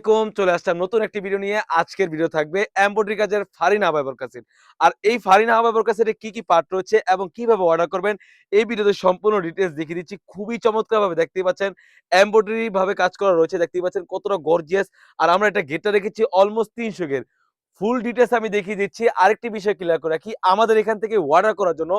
আলাইকুম। চলে আসলাম নতুন একটি ভিডিও নিয়ে। আজকের ভিডিও থাকবে এমব্রয়ডারি কাজের ফারিন আবায়া বরকাসির। আর এই ফারিন আবায়া বরকাসির কি, কি পার্ট রয়েছে এবং কিভাবে অর্ডার করবেন এই ভিডিওতে সম্পূর্ণ ডিটেইলস দেখিয়ে দিচ্ছি। খুবই চমৎকারভাবে দেখতেই পাচ্ছেন এমব্রয়ডারি ভাবে কাজ করা রয়েছে। দেখতেই পাচ্ছেন কতটা গর্জিয়াস। আর আমরা এটা গেটটা রেখেছি অলমোস্ট ৩০০ গের। ফুল ডিটেইলস আমি দেখিয়ে দিচ্ছি। আরেকটি বিষয় ক্লিয়ার করে রাখি, আমাদের এখান থেকে অর্ডার করার জন্য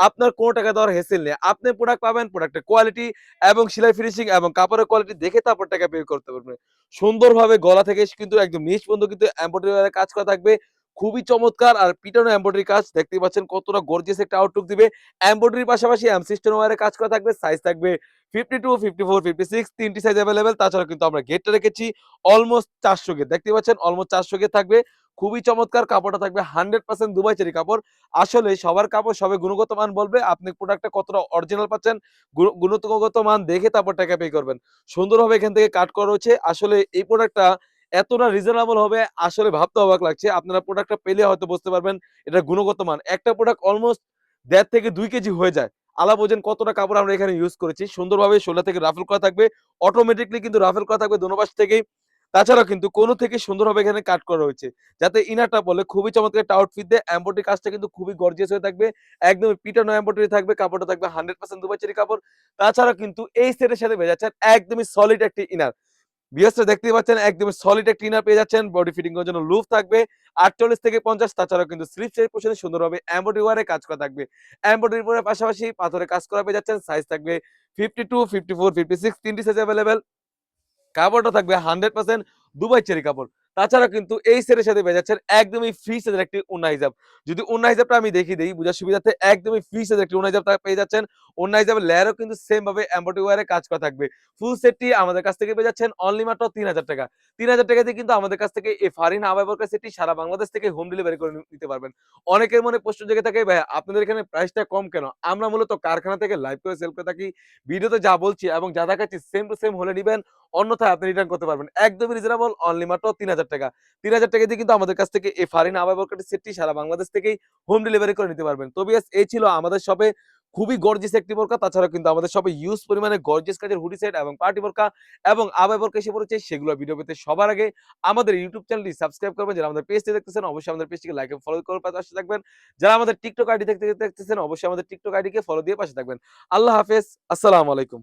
আপনার কোনো টাকা দেওয়ার হেসেল নেই। আপনি প্রোডাক্ট পাবেন, প্রোডাক্টের কোয়ালিটি এবং সেলাই ফিনিশিং এবং কাপড়ের কোয়ালিটি দেখে তারপর টাকা পে করতে পারবেন। সুন্দরভাবে গলা থেকে কিন্তু একদম নিচ পর্যন্ত কিন্তু এমব্রয়ডারি কাজ করা থাকবে। খুবই চমৎকার আর পিটানো এমব্রয়ডারি কাজ দেখতেই পাচ্ছেন কতটা গর্জিয়াস একটা আউটলুক দিবে। এমব্রয়ডারির পাশাপাশি সিস্টেম ওয়্যারের কাজ করা থাকবে। সাইজ থাকবে 52, 54, 56 তিনটি সাইজ अवेलेबल। তাছাড়া কিন্তু আমরা গেটটা রেখেছি অলমোস্ট 400 গেট। দেখতেই পাচ্ছেন অলমোস্ট 400 গেট থাকবে। খুবই চমৎকার কাপড়টা থাকবে 100% দুবাই চেরি কাপড়। আসলে সবার কাপড় সবে গুণগত মান বলবে। আপনি প্রোডাক্টটা কতটা অরিজিনাল পাচ্ছেন, গুণগত মান দেখে তারপর টাকা পে করবেন। সুন্দরভাবে এখান থেকে কাট করা রয়েছে। আসলে এই প্রোডাক্টটা এতটা রিজনেবল হবে আসলে ভাবতে অবাক লাগছে। আপনারা প্রোডাক্টটা পেলে হয়তো বুঝতে পারবেন এটার গুণগত মান। একটা প্রোডাক্ট অলমোস্ট ১.৫ থেকে ২ কেজি হয়ে যায়। আলা বোঝেন কতটা কাপড় আমরা এখানে ইউজ করেছি। সুন্দরভাবে শোল্ডার থেকে রাফেল করা থাকবে। অটোমেটিক্যালি কিন্তু রাফেল করা থাকবে দোনো পাশ থেকেই। তাছাড়াও কিন্তু কোণ থেকে সুন্দরভাবে এখানে কাট করা রয়েছে। যাতে ইনারটা বলে খুবই চমৎকার একটা আউটফিট দেয়। এমব্রয়ডারি কাজটা কিন্তু খুবই গর্জিয়াস হয়ে থাকবে। একদমই পিটানো এমব্রয়ডারি থাকবে। কাপড়টা থাকবে 100% দুবাই চেরি কাপড়। তাছাড়া কিন্তু এই সেটের সাথে পেয়ে যাচ্ছেন একদমই সলিড একটি ইনার। ভিউয়ার্সরা দেখতেই পাচ্ছেন একদমই সলিড একটা ইনার পেয়ে যাচ্ছেন। বডি ফিটিং এর জন্য লুপ থাকবে ৪৮ থেকে ৫০। তাছাড়াও কিন্তু স্লিপ সাইড পোরশনে সুন্দরভাবে এমব্রয়ডারি ওয়ারে কাজ করা থাকবে। এমব্রয়ডারি ওয়ারের পাশাপাশি পাথরের কাজ করা পেয়ে যাচ্ছেন। সাইজ থাকবে 52, 54, 56 তিনটি সাইজ अवेलेबल। কাপড়টা থাকবে 100% দুবাই চেরি কাপড়। তাছাড়া কিন্তু এই সেটের সাথে পেয়ে যাচ্ছেন একদমই ফ্রি সাইজের একটি ওড়না হিজাব। যদি ওড়না হিজাবটা আমি দেখিয়ে দেই বুঝার সুবিধার্থে, একদমই ফ্রি সাইজের একটি ওড়না হিজাব পেয়ে যাচ্ছেন। ওড়না হিজাবের লেয়ারও কিন্তু সেম ভাবে এমব্রয়ডারি ওয়্যারে কাজ করা থাকবে। ফুল সেটটি আমাদের কাছ থেকে পেয়ে যাচ্ছেন অনলি মাত্র ৳৩,০০০। ৳৩,০০০ দিয়ে কিন্তু আমাদের কাছ থেকে এই ফারিন আবায়া বোরকা সেটটি সারা বাংলাদেশ থেকে হোম ডেলিভারি করে নিতে পারবেন। অনেকের মনে প্রশ্ন জেগে থাকে, "ভাইয়া আপনাদের এখানে প্রাইসটা কম কেন?" আমরা মূলত কারখানা থেকে লাইভ করে সেল করে থাকি। ভিডিওতে যা বলছি এবং যা দেখাচ্ছি সেম টু সেম হলে নিবেন। অন্যথায় আপনি রিটার্ন করতে পারবেন। একদমই রিজনেবল অনলি মাত্র ৳৩,০০০। ৳৩,০০০ দিয়ে কিন্তু আমাদের কাছ থেকে এই ফারিন আবায়া বোরকাটি সেটটি সারা বাংলাদেশ থেকেই হোম ডেলিভারি করে নিতে পারবেন। তো ভিউয়ার্স এই ছিল আমাদের শপে খুবই গর্জিয়াস একটি বোরকা। তাছাড়াও কিন্তু আমাদের শপে হিউজ পরিমাণে গর্জিয়াস কাজের হুডি সেট এবং পার্টি বোরকা এবং আবায়া বোরকা এসে পড়েছে। সেগুলো ভিডিও পেতে সবার আগে আমাদের ইউটিউব চ্যানেলটি সাবস্ক্রাইব করবেন। যারা আমাদের পেজটি দেখতেছেন অবশ্যই আমাদের পেজটিকে লাইক এবং ফলো করে পাশে থাকবেন। যারা আমাদের টিকটক আইডি দেখতেছেন অবশ্যই আমাদের টিকটক আইডিকে ফলো দিয়ে পাশে থাকবেন। আল্লাহ হাফেজ। আসসালামু আলাইকুম।